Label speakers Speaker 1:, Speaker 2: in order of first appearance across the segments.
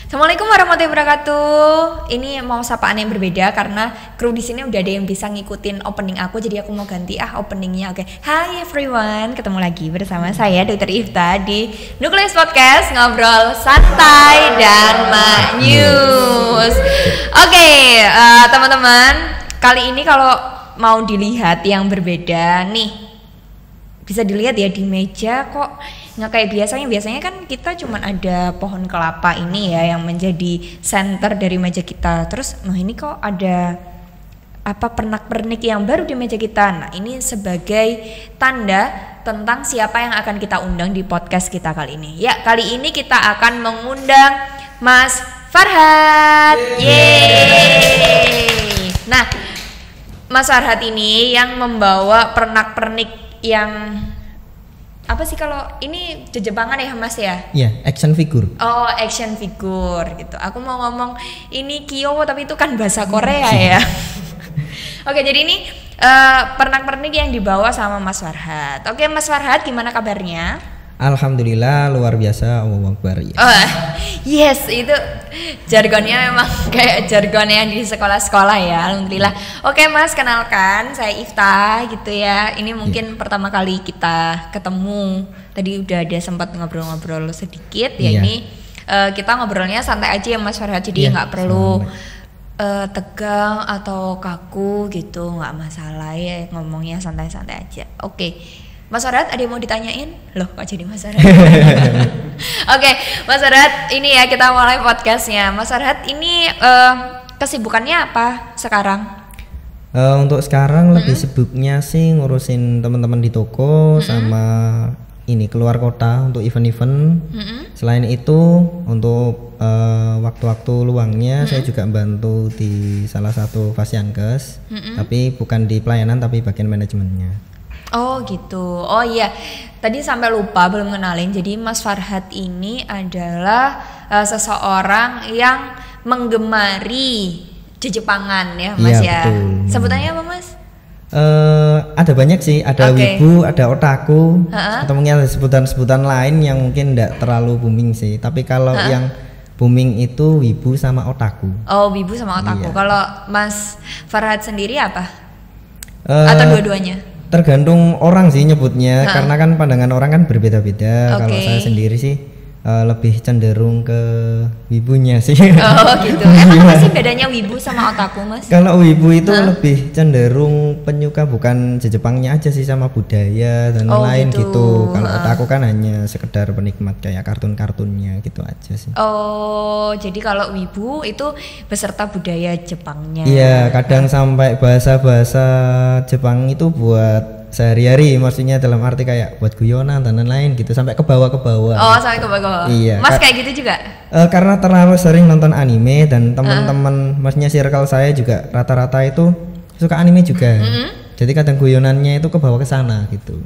Speaker 1: Assalamualaikum warahmatullahi wabarakatuh. Ini mau sapaan yang berbeda karena kru di sini udah ada yang bisa ngikutin opening aku, jadi aku mau ganti openingnya. Oke. Hai everyone, ketemu lagi bersama saya Dr. Ifta di Nukleus Podcast, ngobrol santai dan manyus. Oke, teman-teman, kali ini kalau mau dilihat yang berbeda nih, bisa dilihat ya di meja kok nggak kayak biasanya kan kita cuman ada pohon kelapa ini ya yang menjadi center dari meja kita. Terus ini kok ada pernak-pernik yang baru di meja kita. Nah, ini sebagai tanda tentang siapa yang akan kita undang di podcast kita kali ini. Ya, kali ini kita akan mengundang Mas Farhad. Yeay. Nah, Mas Farhad ini yang membawa pernak-pernik yang apa sih kalau ini Jepangan ya Mas ya?
Speaker 2: Iya, action figure.
Speaker 1: Oh, action figure gitu. Aku mau ngomong ini Kyowo tapi itu kan bahasa Korea ya. Oke, jadi ini pernak-pernik yang dibawa sama Mas Farhad. Oke, Mas Farhad gimana kabarnya?
Speaker 2: Alhamdulillah luar biasa, Allahu Akbar. Yes.
Speaker 1: Oh, yes, itu jargonnya memang kayak jargonnya yang di sekolah-sekolah ya. Alhamdulillah. Oke Mas, kenalkan saya Ifta gitu ya. Ini mungkin pertama kali kita ketemu. Tadi udah ada sempat ngobrol-ngobrol sedikit ya. Ini kita ngobrolnya santai aja ya Mas Farhad. Jadi nggak perlu tegang atau kaku gitu, nggak masalah ya, ngomongnya santai-santai aja. Oke. Mas Farhad, ada yang mau ditanyain? Loh, kok jadi Mas Farhad? Oke, Mas Farhad, ini ya kita mulai podcastnya. Mas Farhad, ini kesibukannya apa sekarang?
Speaker 2: Untuk sekarang lebih sibuknya sih ngurusin teman-teman di toko sama ini keluar kota untuk event-event. Selain itu, untuk waktu-waktu luangnya saya juga bantu di salah satu Fasiankes, tapi bukan di pelayanan tapi bagian manajemennya.
Speaker 1: Oh gitu. Oh iya, tadi sampai lupa belum kenalin. Jadi Mas Farhad ini adalah seseorang yang menggemari Jepangan ya Mas ya.
Speaker 2: Betul.
Speaker 1: Sebutannya apa Mas?
Speaker 2: Ada banyak sih, ada wibu, ada otaku, atau mungkin ada sebutan-sebutan lain yang mungkin tidak terlalu booming sih. Tapi kalau yang booming itu wibu sama otaku. Oh,
Speaker 1: wibu sama otaku. Iya. Kalau Mas Farhad sendiri apa? Atau dua-duanya?
Speaker 2: Tergantung orang sih nyebutnya, karena kan pandangan orang kan berbeda-beda. Kalau saya sendiri sih lebih cenderung ke wibunya sih.
Speaker 1: Oh gitu. Emang apa sih bedanya wibu sama otaku Mas?
Speaker 2: Kalau wibu itu lebih cenderung penyuka bukan Jepangnya aja sih, sama budaya dan lain gitu. Kalau otaku kan hanya sekedar penikmat kayak kartun-kartunnya gitu aja sih.
Speaker 1: Oh, jadi kalau wibu itu beserta budaya Jepangnya.
Speaker 2: Iya, kadang sampai bahasa-bahasa Jepang itu buat sehari-hari, maksudnya dalam arti kayak buat guyonan dan lain-lain gitu, sampai ke bawah.
Speaker 1: Oh, sampai ke bawah.
Speaker 2: Iya.
Speaker 1: Mas kayak gitu juga?
Speaker 2: Karena terlalu sering nonton anime dan teman-teman, maksudnya circle saya juga rata-rata itu suka anime juga. Jadi kadang guyonannya itu ke bawah ke sana gitu.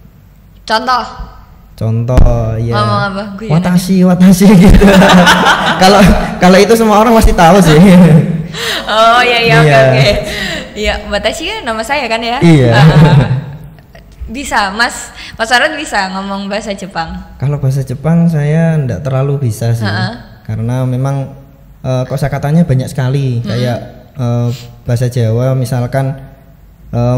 Speaker 2: Contoh ya.
Speaker 1: Ngomong apa?
Speaker 2: Watashi gitu. Kalau itu semua orang pasti tahu sih.
Speaker 1: Oh iya oke. Iya, Watashi kan nama saya kan ya?
Speaker 2: Iya.
Speaker 1: Bisa, Mas Farhad bisa ngomong bahasa Jepang? Kalau
Speaker 2: bahasa Jepang saya enggak terlalu bisa sih, karena memang kosakatanya banyak sekali. Kayak bahasa Jawa misalkan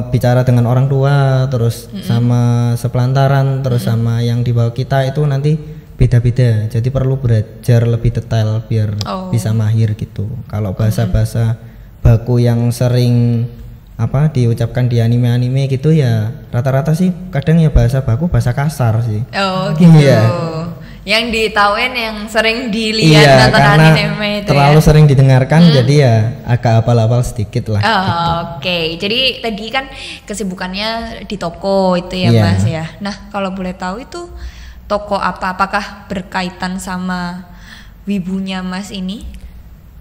Speaker 2: bicara dengan orang tua, terus sama sepelantaran, terus sama yang di bawah kita itu nanti beda-beda. Jadi perlu belajar lebih detail biar bisa mahir gitu. Kalau bahasa-bahasa baku yang sering diucapkan di anime-anime gitu ya rata-rata sih kadang ya bahasa baku, bahasa kasar sih.
Speaker 1: Oh gitu. Iya. Yang ditauin yang sering dilihat nonton anime itu
Speaker 2: terlalu sering didengarkan, jadi ya agak apal-apal sedikit lah.
Speaker 1: Oke. Jadi tadi kan kesibukannya di toko itu ya Mas ya. Nah, kalau boleh tahu itu toko apa? Apakah berkaitan sama wibunya Mas ini?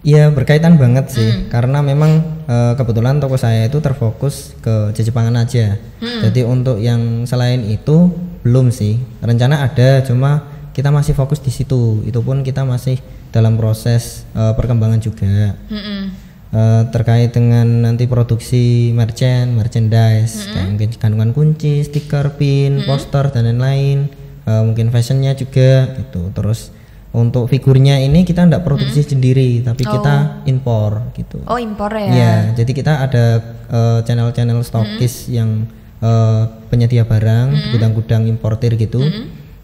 Speaker 2: Iya, berkaitan banget sih, karena memang kebetulan toko saya itu terfokus ke Jepangan aja. Jadi untuk yang selain itu belum sih, rencana ada, cuma kita masih fokus di situ. Itu pun kita masih dalam proses perkembangan juga. Terkait dengan nanti produksi merchandise, kayak mungkin gantungan kunci, stiker, pin, poster dan lain-lain. Mungkin fashionnya juga gitu. Terus untuk figurnya ini kita ndak produksi sendiri, tapi kita impor gitu.
Speaker 1: Oh, impor ya?
Speaker 2: Iya, jadi kita ada channel-channel stokis yang penyedia barang di gudang-gudang importir gitu.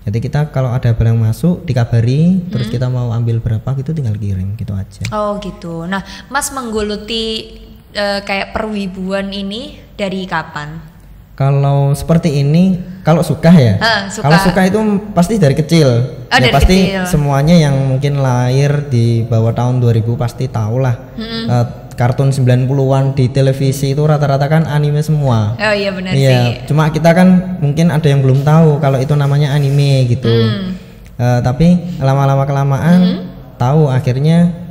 Speaker 2: Jadi kita kalau ada barang masuk dikabari, terus kita mau ambil berapa gitu tinggal kirim gitu aja.
Speaker 1: Oh gitu. Nah, Mas menggeluti kayak perwibuan ini dari kapan?
Speaker 2: Kalau seperti ini, kalau suka ya, kalau suka itu pasti dari kecil. Ya pasti kecil. Semuanya yang mungkin lahir di bawah tahun 2000 pasti tahu lah. Kartun 90-an di televisi itu rata-rata kan anime semua.
Speaker 1: Oh iya benar
Speaker 2: sih. Iya, cuma kita kan mungkin ada yang belum tahu kalau itu namanya anime gitu. Tapi lama-lama kelamaan tahu akhirnya.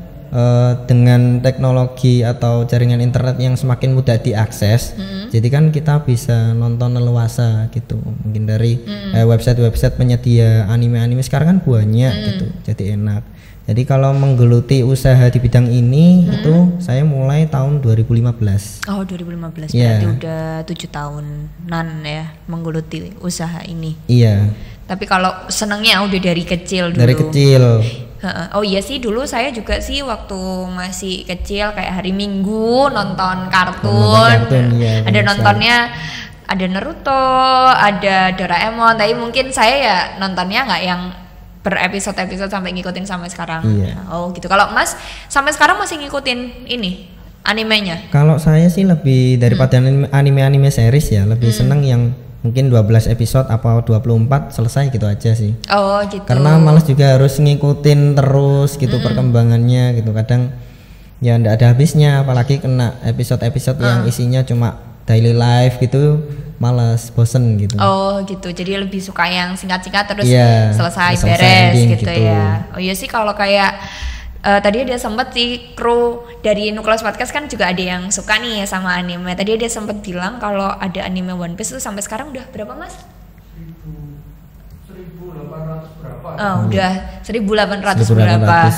Speaker 2: Dengan teknologi atau jaringan internet yang semakin mudah diakses, jadi kan kita bisa nonton leluasa gitu, mungkin dari website-website penyedia anime-anime sekarang kan banyak gitu, jadi enak. Jadi kalau menggeluti usaha di bidang ini itu saya mulai tahun 2015.
Speaker 1: Oh 2015, berarti udah 7 tahunan ya menggeluti usaha ini.
Speaker 2: Iya.
Speaker 1: Tapi kalau senengnya udah dari kecil dulu.
Speaker 2: Dari kecil.
Speaker 1: Oh iya sih, dulu saya juga sih waktu masih kecil kayak hari Minggu nonton kartun,
Speaker 2: ya,
Speaker 1: ada nontonnya, ada Naruto, ada Doraemon, tapi mungkin saya ya nontonnya nggak yang berepisode-episode sampai ngikutin sampai sekarang.
Speaker 2: Iya.
Speaker 1: Oh gitu. Kalau Mas sampai sekarang masih ngikutin ini animenya?
Speaker 2: Kalau saya sih lebih daripada anime-anime series ya, lebih seneng yang mungkin 12 episode apa 24 selesai gitu aja sih.
Speaker 1: Oh gitu.
Speaker 2: Karena malas juga harus ngikutin terus gitu perkembangannya gitu. Kadang ya ndak ada habisnya, apalagi kena episode-episode yang isinya cuma daily life gitu, malas, bosen gitu.
Speaker 1: Oh gitu. Jadi lebih suka yang singkat-singkat terus selesai beres gitu ya. Oh iya sih, kalau kayak tadi ada sempet sih kru dari Nukleus Podcast kan juga ada yang suka nih sama anime. Tadi ada sempet bilang kalau ada anime One Piece tuh sampai sekarang udah berapa Mas?
Speaker 2: 1800 berapa?
Speaker 1: Oh, udah 1800 berapa.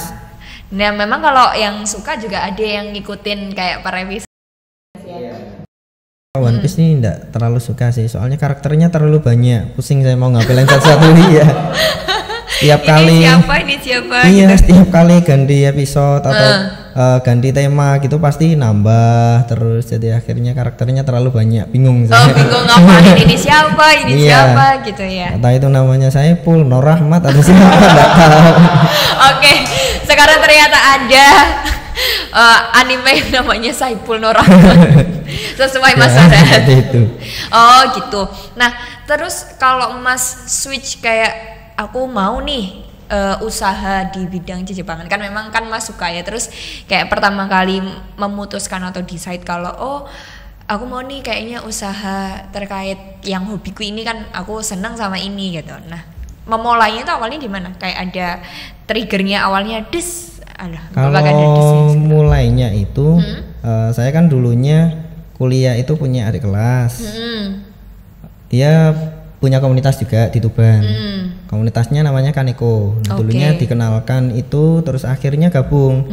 Speaker 1: Nah memang kalau yang suka juga ada yang ngikutin kayak per episode.
Speaker 2: One Piece ini enggak terlalu suka sih, soalnya karakternya terlalu banyak. Pusing saya mau ngambilin satu-satu dia. Setiap kali
Speaker 1: ini siapa
Speaker 2: iya
Speaker 1: gitu.
Speaker 2: Setiap kali ganti episode atau ganti tema gitu pasti nambah terus, jadi akhirnya karakternya terlalu banyak, bingung saya.
Speaker 1: Bingung ngapain ini siapa siapa gitu ya.
Speaker 2: Entah itu namanya Saiful, Nur Rahmat atau siapa enggak tahu.
Speaker 1: Oke, sekarang ternyata ada anime yang namanya Saiful Nur Rahmat. Sesuai Mas Sarah.
Speaker 2: Itu.
Speaker 1: Oh gitu. Nah terus kalau Mas switch kayak aku mau nih usaha di bidang Jepangan, kan memang kan Mas suka ya, terus kayak pertama kali memutuskan atau decide kalau aku mau nih kayaknya usaha terkait yang hobiku ini, kan aku senang sama ini gitu. Nah memulainya itu awalnya di mana? Kayak ada triggernya awalnya
Speaker 2: kalau mulainya itu saya kan dulunya kuliah itu punya adik kelas. Dia punya komunitas juga di Tuban. Komunitasnya namanya Kaneko. Dulunya dikenalkan itu, terus akhirnya gabung.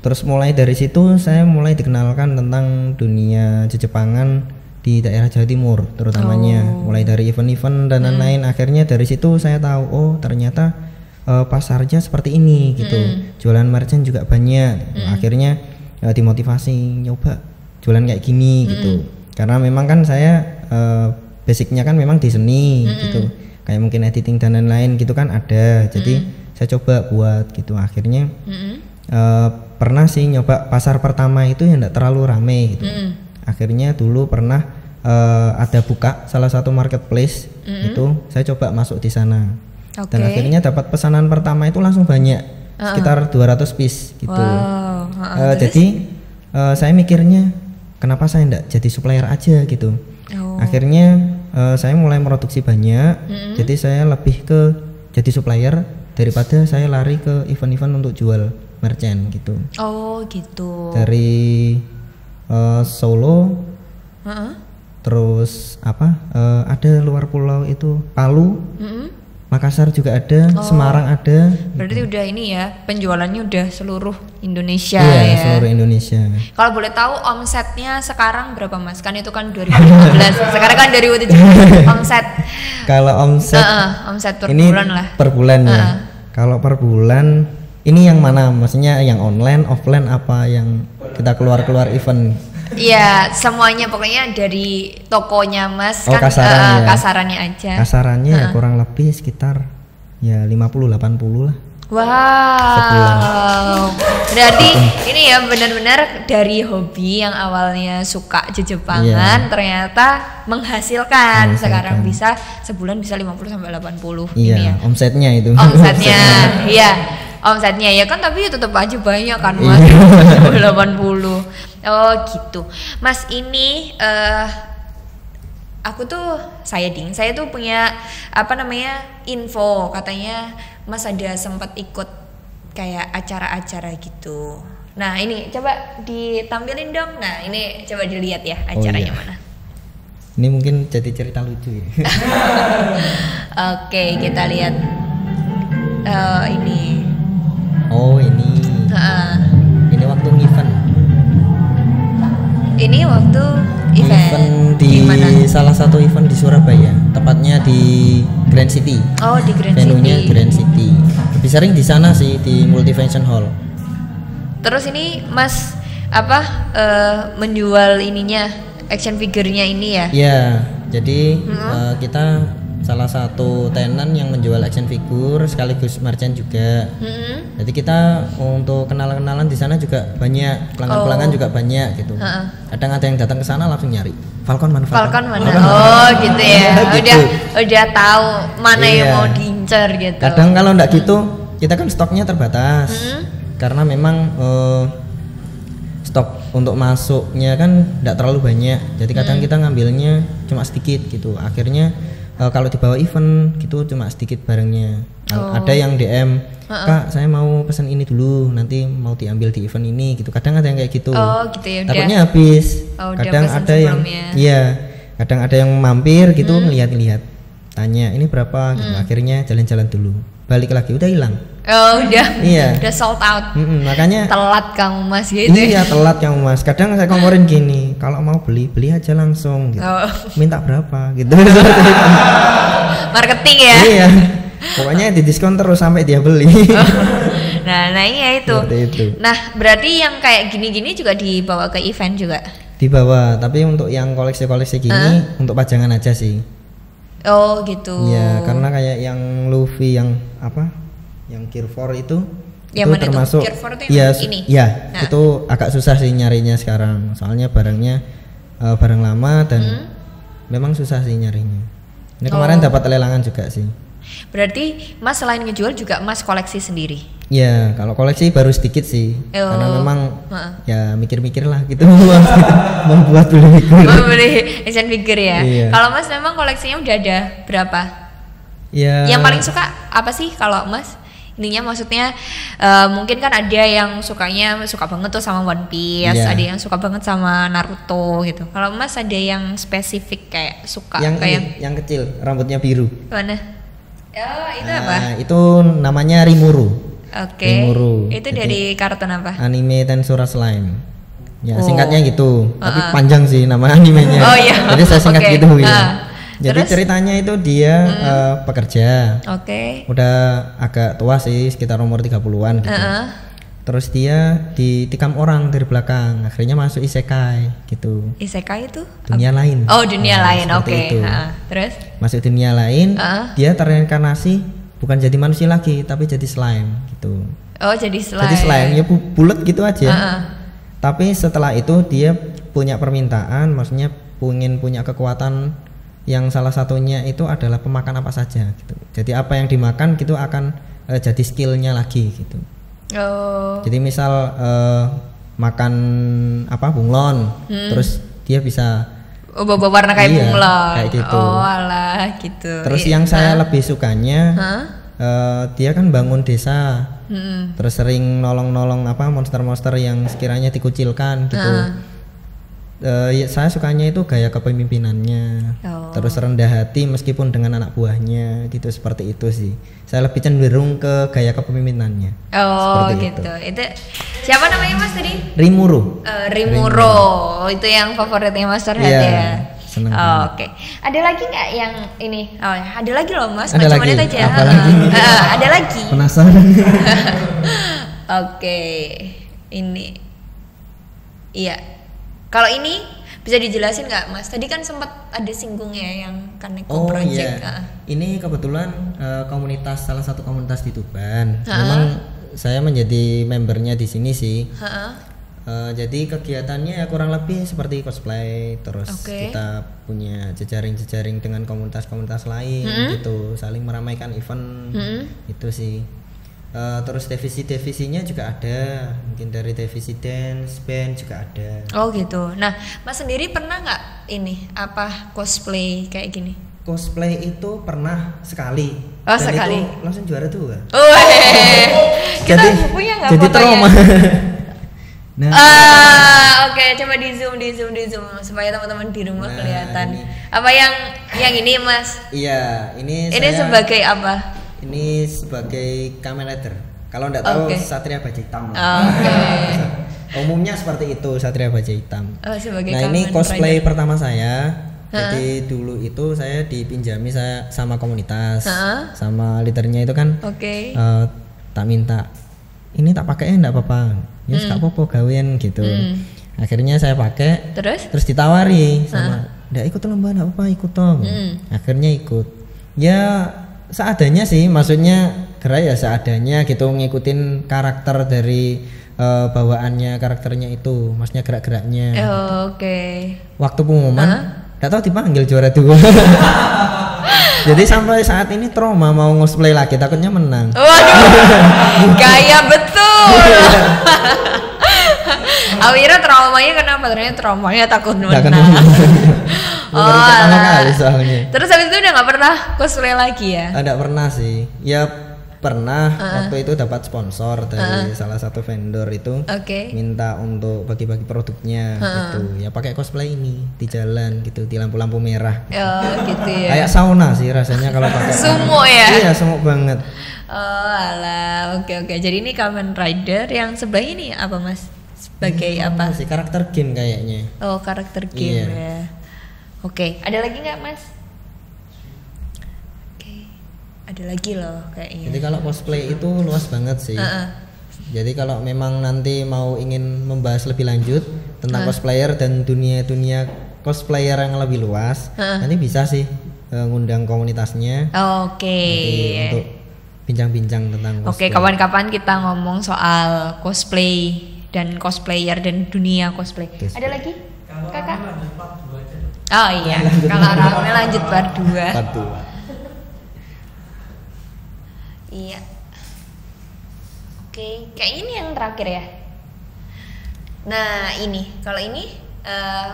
Speaker 2: Terus mulai dari situ saya mulai dikenalkan tentang dunia Jepangan di daerah Jawa Timur terutamanya. Mulai dari event-event dan lain-lain. Akhirnya dari situ saya tahu ternyata pasarnya seperti ini gitu. Jualan merchant juga banyak. Akhirnya dimotivasi nyoba jualan kayak gini gitu. Karena memang kan saya basicnya kan memang di seni gitu, kayak mungkin editing dan lain-lain gitu kan ada, jadi saya coba buat gitu. Akhirnya pernah sih nyoba pasar pertama itu yang tidak terlalu rame gitu. Akhirnya dulu pernah ada buka salah satu marketplace, itu saya coba masuk di sana. Dan akhirnya dapat pesanan pertama itu langsung banyak, sekitar 200 piece gitu. Jadi saya mikirnya kenapa saya tidak jadi supplier aja gitu. Akhirnya saya mulai produksi banyak, jadi saya lebih ke jadi supplier daripada saya lari ke event-event untuk jual merchant gitu.
Speaker 1: Oh gitu.
Speaker 2: Dari Solo, terus ada luar pulau itu Palu, Makassar juga ada, Semarang ada.
Speaker 1: Berarti udah ini ya, penjualannya udah seluruh Indonesia
Speaker 2: ya? Seluruh Indonesia.
Speaker 1: Kalau boleh tahu omsetnya sekarang berapa Mas? Kan itu kan 2015, sekarang kan 2017 omset.
Speaker 2: Kalau omset
Speaker 1: omset per
Speaker 2: ini
Speaker 1: bulan lah.
Speaker 2: Per bulan ya. Kalau per bulan ini yang mana? Maksudnya yang online, offline apa yang kita keluar event?
Speaker 1: Iya, semuanya pokoknya dari tokonya Mas
Speaker 2: Oh,
Speaker 1: kan
Speaker 2: kasarannya,
Speaker 1: kasarannya aja.
Speaker 2: Kasarannya ya kurang lebih sekitar ya 50-80 lah.
Speaker 1: Wow. Berarti ini ya benar-benar dari hobi yang awalnya suka Jepangan ternyata menghasilkan. Sekarang bisa sebulan bisa 50 sampai 80
Speaker 2: Iya,
Speaker 1: ini ya.
Speaker 2: omsetnya itu.
Speaker 1: Omsetnya. Iya. Omsetnya ya kan tapi tetap aja banyak kan Mas. 80. Oh gitu. Mas ini aku tuh saya tuh punya apa namanya info katanya Mas ada sempat ikut kayak acara-acara gitu. Nah ini coba ditampilin dong. Nah ini coba dilihat ya acaranya mana.
Speaker 2: Ini mungkin jadi cerita lucu ya.
Speaker 1: Oke kita lihat ini.
Speaker 2: Oh ini. Ini waktu event.
Speaker 1: Ini waktu event
Speaker 2: di
Speaker 1: mana?
Speaker 2: Salah satu event di Surabaya, tepatnya di Grand City.
Speaker 1: Oh di Grand
Speaker 2: Venue-nya
Speaker 1: City.
Speaker 2: Grand City. Lebih sering di sana sih di Multifunction Hall.
Speaker 1: Terus ini Mas apa menjual ininya action figure-nya ini ya?
Speaker 2: Iya, jadi kita salah satu tenan yang menjual action figure sekaligus merchant juga. Jadi kita untuk kenalan-kenalan di sana juga banyak, pelanggan-pelanggan juga banyak gitu. Kadang ada yang datang ke sana langsung nyari Falcon mana.
Speaker 1: Oh gitu ya.
Speaker 2: Gitu.
Speaker 1: Udah tahu mana yang mau diincar gitu.
Speaker 2: Kadang kalau enggak gitu, kita kan stoknya terbatas. Karena memang stok untuk masuknya kan enggak terlalu banyak. Jadi kadang kita ngambilnya cuma sedikit gitu. Akhirnya kalau dibawa event gitu cuma sedikit barangnya. Ada yang DM, Kak saya mau pesan ini dulu, nanti mau diambil di event ini gitu. Kadang ada yang kayak gitu.
Speaker 1: Oh gitu ya.
Speaker 2: Takutnya habis. Kadang ada yang kadang ada yang mampir gitu ngeliat-lihat, tanya ini berapa gitu. Akhirnya jalan-jalan dulu, balik lagi udah hilang.
Speaker 1: Oh udah. Iya. Udah sold out.
Speaker 2: Makanya
Speaker 1: telat kamu Mas gitu.
Speaker 2: Iya telat kamu Mas. Kadang saya komorin gini, kalau mau beli aja langsung gitu. Minta berapa gitu.
Speaker 1: Marketing ya.
Speaker 2: Iya. Pokoknya didiskon terus sampai dia beli.
Speaker 1: Nah iya itu. Nah berarti yang kayak gini-gini juga dibawa ke event juga? Dibawa,
Speaker 2: tapi untuk yang koleksi-koleksi gini untuk pajangan aja sih.
Speaker 1: Oh gitu.
Speaker 2: Iya, karena kayak yang Luffy yang apa? Yang Gear 4 itu
Speaker 1: yang
Speaker 2: itu termasuk
Speaker 1: Gear 4 itu ini.
Speaker 2: Ya, itu agak susah sih nyarinya sekarang. Soalnya barangnya barang lama dan memang susah sih nyarinya. Ini kemarin dapat lelangan juga sih.
Speaker 1: Berarti Mas selain ngejual juga Mas koleksi sendiri?
Speaker 2: Ya, kalau koleksi baru sedikit sih. Karena memang ya mikir-mikir lah gitu membuat
Speaker 1: beli action figure ya.
Speaker 2: Iya.
Speaker 1: Kalau Mas memang koleksinya udah ada berapa?
Speaker 2: Ya.
Speaker 1: Yang paling suka apa sih kalau Mas? Ininya maksudnya mungkin kan ada yang suka banget tuh sama One Piece, ada yang suka banget sama Naruto gitu. Kalau Mas ada yang spesifik kayak suka
Speaker 2: yang kecil, rambutnya biru.
Speaker 1: Mana? Oh, itu apa?
Speaker 2: Itu namanya Rimuru.
Speaker 1: Oke.
Speaker 2: Rimuru.
Speaker 1: Itu dari kartun apa?
Speaker 2: Anime Tensura Slime. Ya, singkatnya gitu. Tapi panjang sih nama animenya.
Speaker 1: Oh iya.
Speaker 2: Jadi saya singkat gitu ya. Jadi ceritanya itu dia pekerja. Udah agak tua sih, sekitar umur 30-an gitu. Terus dia ditikam orang dari belakang, akhirnya masuk isekai gitu.
Speaker 1: Isekai itu
Speaker 2: dunia lain.
Speaker 1: Oh, dunia lain. Oke.
Speaker 2: Terus masuk dunia lain, dia terreinkarnasi bukan jadi manusia lagi, tapi jadi slime gitu.
Speaker 1: Oh, jadi slime.
Speaker 2: Jadi slime ya bulat gitu aja. Tapi setelah itu dia punya permintaan, maksudnya ingin punya kekuatan yang salah satunya itu adalah pemakan apa saja gitu. Jadi apa yang dimakan gitu akan jadi skillnya lagi gitu.
Speaker 1: Oh.
Speaker 2: Jadi misal makan apa bunglon, terus dia bisa
Speaker 1: bawa warna kayak bunglon.
Speaker 2: Kayak gitu.
Speaker 1: Oh alah gitu.
Speaker 2: Terus yang saya lebih sukanya dia kan bangun desa, terus sering nolong-nolong apa monster-monster yang sekiranya dikucilkan gitu. Saya sukanya itu gaya kepemimpinannya, terus rendah hati meskipun dengan anak buahnya gitu, seperti itu sih. Saya lebih cenderung ke gaya kepemimpinannya.
Speaker 1: Oh gitu. Itu siapa namanya Mas tadi?
Speaker 2: Rimuru.
Speaker 1: Rimuru. Itu yang favoritnya Mas Terhat ya.
Speaker 2: seneng banget.
Speaker 1: Oke. Ada lagi nggak yang ini? Oh ya, ada lagi loh Mas.
Speaker 2: Ada
Speaker 1: Macam
Speaker 2: lagi?
Speaker 1: mana aja.
Speaker 2: Apa lagi?
Speaker 1: Ada lagi.
Speaker 2: Penasaran.
Speaker 1: Oke. Ini. Iya. Kalau ini bisa dijelasin nggak Mas? Tadi kan sempat ada singgungnya yang Kaneko Project.
Speaker 2: Iya. Ini kebetulan salah satu komunitas di Tuban. Memang saya menjadi membernya di sini sih. Jadi kegiatannya ya kurang lebih seperti cosplay, terus kita punya jejaring-jejaring dengan komunitas-komunitas lain gitu, saling meramaikan event itu sih. Terus divisinya juga ada, mungkin dari divisi dance, band juga ada.
Speaker 1: Oh gitu. Nah, Mas sendiri pernah nggak ini apa cosplay kayak gini?
Speaker 2: Cosplay itu pernah sekali.
Speaker 1: Oh,
Speaker 2: dan
Speaker 1: sekali.
Speaker 2: Itu langsung juara 2.
Speaker 1: Kita punya nggak
Speaker 2: jadi
Speaker 1: fotonya?
Speaker 2: trauma. Nah,
Speaker 1: Oke, coba di zoom supaya teman-teman di rumah kelihatan.
Speaker 2: ini.
Speaker 1: Apa yang ini Mas?
Speaker 2: Iya, ini
Speaker 1: Ini
Speaker 2: saya,
Speaker 1: sebagai apa?
Speaker 2: ini sebagai Kamen Rider. Kalau nggak tahu Satria Baja Hitam. Umumnya seperti itu, Satria Baja Hitam.
Speaker 1: Sebagai
Speaker 2: Nah, ini
Speaker 1: Kamen
Speaker 2: cosplay
Speaker 1: Rider.
Speaker 2: pertama saya. Jadi dulu itu saya dipinjami saya sama komunitas, sama leadernya itu kan. Tak minta, ini tak pakai enggak apa-apa. Ya nggak apa-apa gawean gitu. Akhirnya saya pakai. Terus ditawari sama, nggak ikut lomba nggak apa-apa, ikut dong. Akhirnya ikut. Ya seadanya sih, maksudnya gerak ya seadanya gitu, ngikutin karakter dari bawaannya karakternya itu, maksudnya gerak-geraknya. Waktu pengumuman nggak tahu dipanggil juara 2. Jadi sampai saat ini trauma mau cosplay lagi, takutnya menang.
Speaker 1: Waduh, gaya betul. Awira traumanya kenapa? Ternyata traumanya takut menang.
Speaker 2: Baru pertama kali soalnya.
Speaker 1: Terus habis itu udah nggak pernah cosplay lagi ya?
Speaker 2: Ada pernah sih. Ya pernah waktu itu dapat sponsor dari salah satu vendor itu. Minta untuk bagi-bagi produknya gitu. Ya pakai cosplay ini di jalan gitu, di lampu-lampu merah.
Speaker 1: Gitu ya.
Speaker 2: Kayak sauna sih rasanya kalau pakai.
Speaker 1: Sumuk ya?
Speaker 2: Iya, sumuk banget.
Speaker 1: Oke. Jadi ini Kamen Rider yang sebelah ini apa Mas? Sebagai apa?
Speaker 2: Sih karakter game kayaknya.
Speaker 1: Oh, karakter game ya. Oke, ada lagi nggak Mas? Ada lagi loh kayaknya.
Speaker 2: Jadi kalau cosplay itu luas banget sih. Jadi kalau memang nanti mau ingin membahas lebih lanjut tentang cosplayer dan dunia cosplayer yang lebih luas, nanti bisa sih ngundang komunitasnya. Nanti untuk bincang-bincang tentang cosplay.
Speaker 1: Kapan-kapan kita ngomong soal cosplay dan cosplayer dan dunia cosplay. Ada lagi? Kakak? Oh iya, kalau rame lanjut part 2. Iya. Oke, kayak ini yang terakhir ya. Nah, ini. Kalau ini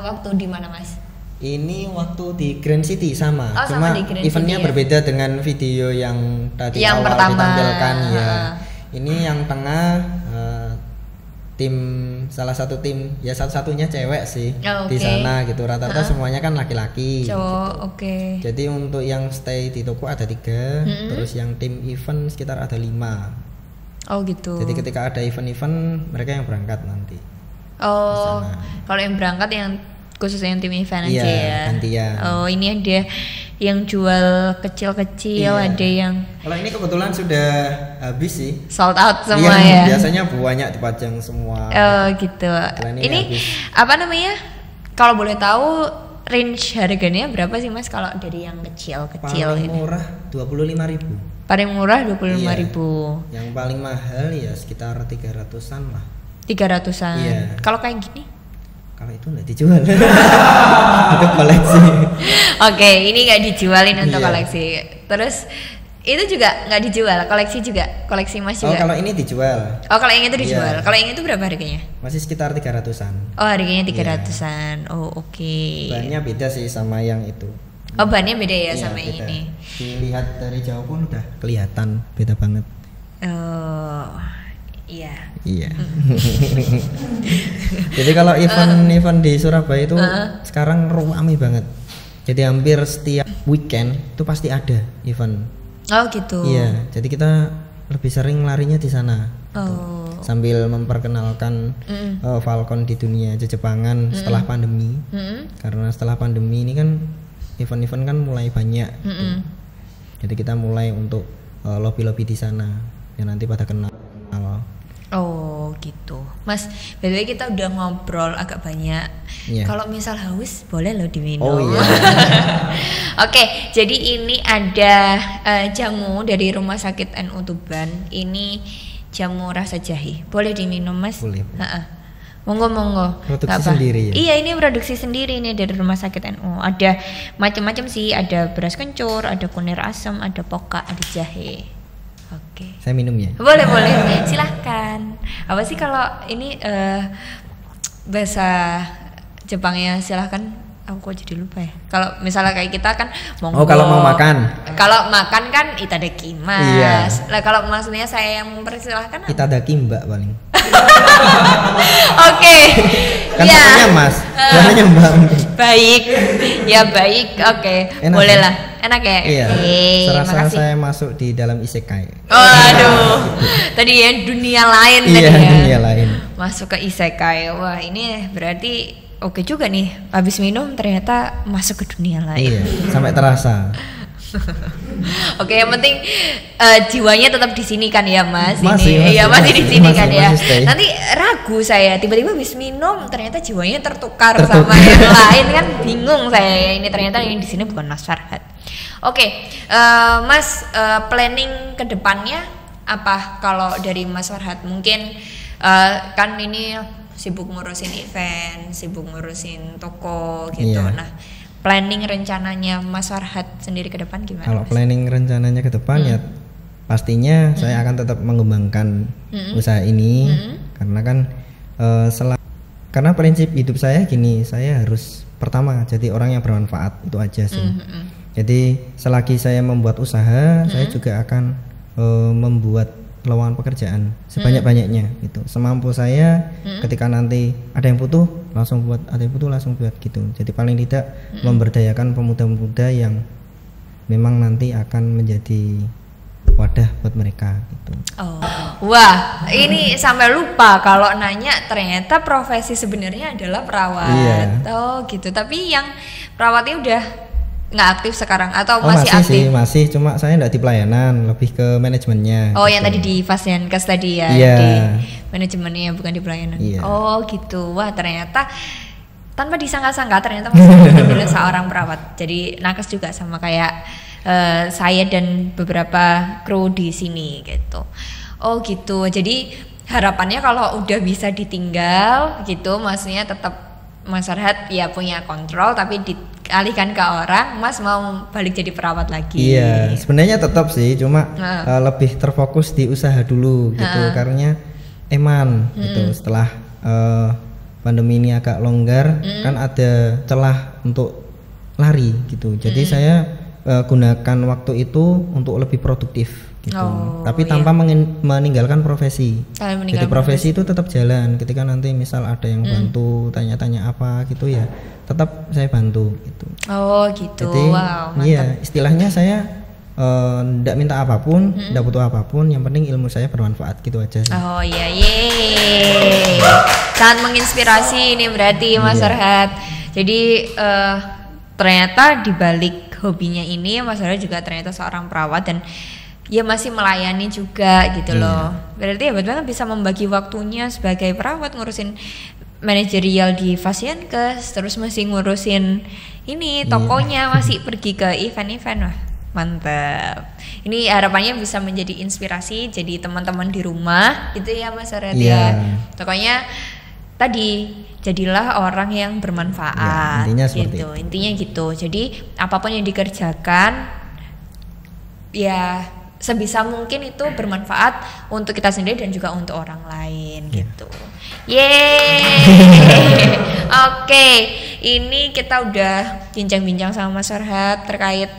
Speaker 1: waktu di mana, Mas?
Speaker 2: Ini waktu di Grand City sama.
Speaker 1: Sama
Speaker 2: Cuma
Speaker 1: di Grand
Speaker 2: eventnya
Speaker 1: City,
Speaker 2: berbeda dengan video yang tadi
Speaker 1: yang
Speaker 2: awal
Speaker 1: pertama
Speaker 2: ditampilkan ya. Ini yang tengah tim salah satu tim ya satu-satunya cewek sih di sana gitu, rata-rata semuanya kan laki-laki
Speaker 1: cowok
Speaker 2: gitu. Jadi untuk yang stay di toko ada 3, terus yang tim event sekitar ada 5.
Speaker 1: Oh gitu.
Speaker 2: Jadi ketika ada event-event mereka yang berangkat nanti.
Speaker 1: Oh, kalau yang berangkat yang khususnya yang tim event aja ya.
Speaker 2: Gantian.
Speaker 1: Oh, ini ada yang jual kecil-kecil, ada yang.
Speaker 2: Kalau ini kebetulan sudah habis sih.
Speaker 1: Sold out semua ya.
Speaker 2: Biasanya banyak dipajang semua.
Speaker 1: Oh gitu. Ini apa namanya? Kalau boleh tahu range harganya berapa sih Mas kalau dari yang kecil-kecil
Speaker 2: paling murah 25.000.
Speaker 1: Paling murah 25.000.
Speaker 2: Yang paling mahal ya sekitar 300-an lah.
Speaker 1: 300-an. Iya. Kalau kayak gini?
Speaker 2: Kalau itu nggak dijual. Itu koleksi.
Speaker 1: Oke, ini nggak dijualin untuk koleksi. Terus itu juga nggak dijual, koleksi juga, koleksi Mas juga.
Speaker 2: Oh, kalau ini dijual.
Speaker 1: Oh, kalau yang itu dijual. Kalau yang itu berapa harganya?
Speaker 2: Masih sekitar 300-an.
Speaker 1: Oh, harganya 300-an. Oh, oke.
Speaker 2: Bahannya beda sih sama yang itu.
Speaker 1: Oh, bahannya beda ya sama beda. Ini.
Speaker 2: Dilihat dari jauh pun udah kelihatan beda banget.
Speaker 1: Oh, iya.
Speaker 2: Iya. Jadi kalau event di Surabaya itu sekarang ramai banget. Jadi hampir setiap weekend itu pasti ada event.
Speaker 1: Oh gitu.
Speaker 2: Iya, jadi kita lebih sering larinya di sana.
Speaker 1: Oh
Speaker 2: sambil memperkenalkan Falcon di dunia Jepangan setelah pandemi. Karena setelah pandemi ini kan event-event kan mulai banyak gitu. Jadi kita mulai untuk lobby-lobby di sana yang nanti pada kenal.
Speaker 1: Oh gitu, Mas. By the way kita udah ngobrol agak banyak. Kalau misal haus boleh loh diminum. Oke, jadi ini ada jamu dari Rumah Sakit NU Tuban. Ini jamu rasa jahe. Boleh diminum, Mas?
Speaker 2: Boleh.
Speaker 1: Monggo.
Speaker 2: Produksi sendiri ya?
Speaker 1: Iya, ini produksi sendiri nih dari Rumah Sakit NU. Ada macam-macam sih, ada beras kencur, ada kunir asam, ada poka, ada jahe. Oke.
Speaker 2: Saya minum ya?
Speaker 1: Boleh. Silahkan. Apa sih kalau ini bahasa Jepangnya silahkan? Aku jadi lupa ya. Kalau misalnya kayak kita kan monggo.
Speaker 2: Oh, kalau mau makan.
Speaker 1: Kalau makan kan itadakimasu.
Speaker 2: Iya.
Speaker 1: Lah kalau maksudnya saya yang mempersilahkan
Speaker 2: Itadaki Mbak paling.
Speaker 1: Oke.
Speaker 2: Kan namanya Mas. Namanya Mbak.
Speaker 1: Baik. Ya baik. Oke. Boleh lah. Enak ya?
Speaker 2: Iya. Serasa
Speaker 1: makasih.
Speaker 2: saya masuk di dalam isekai.
Speaker 1: Oh, aduh. Tadi ya dunia lain tadi ya.
Speaker 2: Iya, dunia lain.
Speaker 1: Masuk ke isekai. Wah, ini berarti oke juga nih. Habis minum ternyata masuk ke dunia lain.
Speaker 2: Iya, sampai terasa.
Speaker 1: Oke, yang penting jiwanya tetap di sini kan ya, Mas?
Speaker 2: Masih
Speaker 1: di sini kan ya.
Speaker 2: stay.
Speaker 1: Nanti ragu saya, tiba-tiba habis minum ternyata jiwanya tertukar sama yang lain kan, bingung saya. Ini ternyata yang di sini bukan Mas Farhat. Oke, Mas, planning ke depannya apa kalau dari Mas Farhat? Mungkin kan ini sibuk ngurusin event, sibuk ngurusin toko gitu.
Speaker 2: Iya.
Speaker 1: Nah, planning rencananya Mas Farhat sendiri ke depan gimana?
Speaker 2: Kalau
Speaker 1: Mas?
Speaker 2: planning rencananya ke depan ya pastinya saya akan tetap mengembangkan usaha ini karena kan karena prinsip hidup saya gini, saya harus pertama jadi orang yang bermanfaat, itu aja sih. Jadi selagi saya membuat usaha, saya juga akan membuat lowongan pekerjaan sebanyak-banyaknya gitu. Semampu saya, ketika nanti ada yang butuh langsung buat, ada yang butuh langsung buat gitu. Jadi paling tidak memberdayakan pemuda-pemuda yang memang nanti akan menjadi wadah buat mereka gitu.
Speaker 1: Oh, wah, ini sampai lupa kalau nanya ternyata profesi sebenarnya adalah perawat.
Speaker 2: Iya.
Speaker 1: Oh gitu. Tapi yang perawatnya udah nggak aktif sekarang atau
Speaker 2: Oh,
Speaker 1: masih aktif?
Speaker 2: masih, cuma saya enggak di pelayanan, lebih ke manajemennya.
Speaker 1: Oh,
Speaker 2: gitu.
Speaker 1: yang tadi di Fasiankes tadi ya,
Speaker 2: Iya.
Speaker 1: di manajemennya bukan di pelayanan.
Speaker 2: Iya.
Speaker 1: Oh gitu. Wah, ternyata tanpa disangka-sangka ternyata masih adalah seorang perawat. Jadi nakes juga sama kayak saya dan beberapa kru di sini gitu. Oh gitu. Jadi harapannya kalau udah bisa ditinggal gitu, maksudnya tetap Mas Farhat ya punya kontrol tapi dialihkan ke orang, Mas mau balik jadi perawat lagi.
Speaker 2: Iya, sebenarnya tetap sih, cuma lebih terfokus di usaha dulu gitu, karena gitu setelah pandemi ini agak longgar kan ada celah untuk lari gitu. Jadi saya gunakan waktu itu untuk lebih produktif gitu. Tapi tanpa meninggalkan profesi. Jadi profesi itu tetap jalan. Ketika nanti misal ada yang bantu tanya-tanya apa gitu ya, tetap saya bantu gitu.
Speaker 1: Oh gitu.
Speaker 2: Jadi,
Speaker 1: wow, mantap.
Speaker 2: iya, istilahnya saya tidak minta apapun, tidak butuh apapun, yang penting ilmu saya bermanfaat gitu aja sih.
Speaker 1: Oh iya, yeay. Sangat menginspirasi ini berarti Mas Farhat. Jadi ternyata dibalik hobinya ini Mas Farhat juga ternyata seorang perawat dan ya masih melayani juga gitu loh. Berarti hebat banget bisa membagi waktunya sebagai perawat ngurusin manajerial di Fasiankes, terus masih ngurusin ini tokonya, masih pergi ke event-event. Wah, mantap. Ini harapannya bisa menjadi inspirasi jadi teman-teman di rumah gitu ya Mas Farhat ya. Pokoknya tadi jadilah orang yang bermanfaat.
Speaker 2: Intinya seperti
Speaker 1: gitu. Intinya gitu. Jadi apapun yang dikerjakan ya sebisa mungkin itu bermanfaat untuk kita sendiri dan juga untuk orang lain gitu. Yeay. Oke, ini kita udah bincang-bincang sama Mas Farhat terkait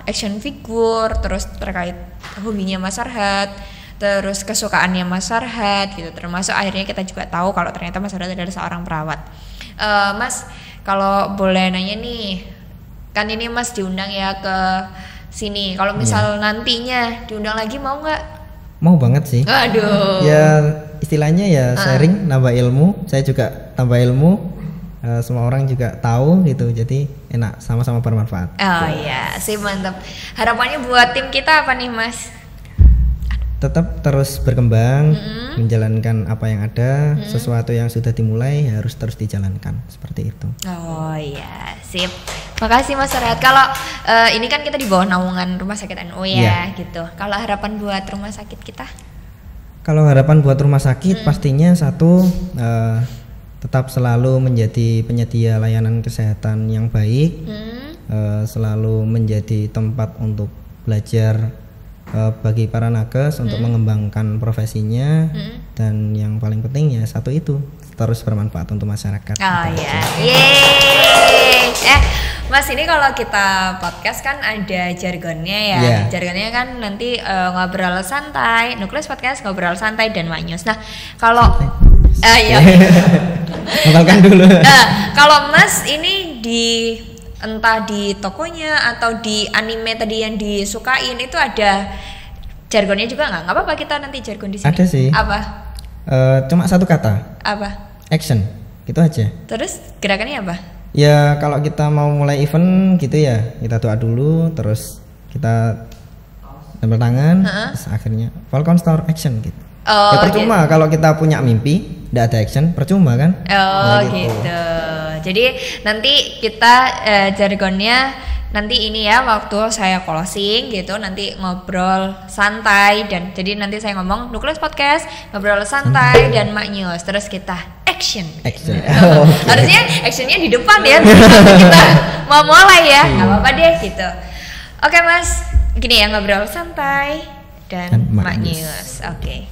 Speaker 1: action figure, terus terkait hobinya Mas Farhat, terus kesukaannya Mas Farhat gitu. Termasuk akhirnya kita juga tahu kalau ternyata Mas Farhat adalah seorang perawat. Mas, kalau boleh nanya nih, kan ini Mas diundang ya ke sini. Kalau misal nantinya diundang lagi mau nggak?
Speaker 2: Mau banget sih.
Speaker 1: Aduh.
Speaker 2: Ya istilahnya ya sharing, nambah ilmu. Saya juga tambah ilmu. Semua orang juga tahu gitu. Jadi enak, sama-sama bermanfaat.
Speaker 1: Oh iya, sih mantap. Harapannya buat tim kita apa nih, Mas?
Speaker 2: Tetap terus berkembang, menjalankan apa yang ada, sesuatu yang sudah dimulai harus terus dijalankan, seperti itu.
Speaker 1: Oh iya, sip. Makasih Mas Rehat. Kalau ini kan kita di bawah naungan Rumah Sakit NU ya, gitu. Kalau harapan buat rumah sakit kita?
Speaker 2: Kalau harapan buat rumah sakit pastinya satu, tetap selalu menjadi penyedia layanan kesehatan yang baik, selalu menjadi tempat untuk belajar bagi para nakes untuk mengembangkan profesinya, dan yang paling penting ya satu itu, terus bermanfaat untuk masyarakat.
Speaker 1: Oh ya, yeay. Mas, ini kalau kita podcast kan ada jargonnya ya. Jargonnya kan nanti ngobrol santai, Nuklis Podcast ngobrol santai dan manyus. Nah, kalau iya. Ngapalkan dulu. Kalau Mas ini entah di tokonya atau di anime tadi yang disukain itu ada jargonnya juga nggak? Nggak apa-apa, kita nanti jargon di sini.
Speaker 2: Ada sih.
Speaker 1: Apa?
Speaker 2: Cuma satu kata.
Speaker 1: Apa?
Speaker 2: Action. Gitu aja.
Speaker 1: Terus gerakannya apa?
Speaker 2: Ya kalau kita mau mulai event gitu ya, kita doa dulu, terus kita tempel tangan, terus akhirnya Falcon Store action gitu. Ya percuma kalau kita punya mimpi, tidak ada action, percuma kan?
Speaker 1: Gitu. Jadi nanti kita jargonnya nanti ini ya, waktu saya closing gitu nanti ngobrol santai, dan jadi nanti saya ngomong Nuklis Podcast ngobrol santai dan maknyus, terus kita action. Harusnya actionnya di depan ya, kita mau mulai ya, nggak apa-apa deh gitu. Oke Mas, gini ya, ngobrol santai dan maknyus. Oke.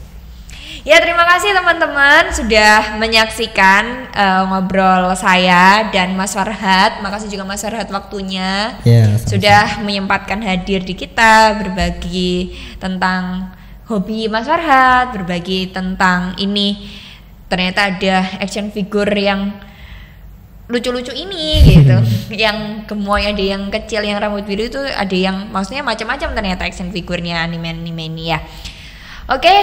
Speaker 1: Ya, terima kasih teman-teman sudah menyaksikan ngobrol saya dan Mas Farhat. Makasih juga Mas Farhat waktunya, sudah menyempatkan hadir di kita, berbagi tentang hobi Mas Farhat, berbagi tentang ini. Ternyata ada action figure yang lucu-lucu ini gitu. Yang gemoy, ada yang kecil, yang rambut biru itu ada yang maksudnya macam-macam ternyata action figurnya anime-anime ini ya. Oke.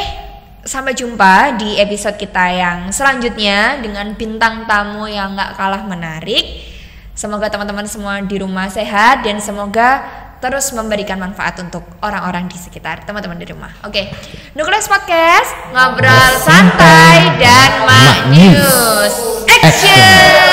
Speaker 1: Sampai jumpa di episode kita yang selanjutnya dengan bintang tamu yang gak kalah menarik. Semoga teman-teman semua di rumah sehat dan semoga terus memberikan manfaat untuk orang-orang di sekitar teman-teman di rumah. Oke, Nuklis Podcast ngobrol santai dan maknyus. Action.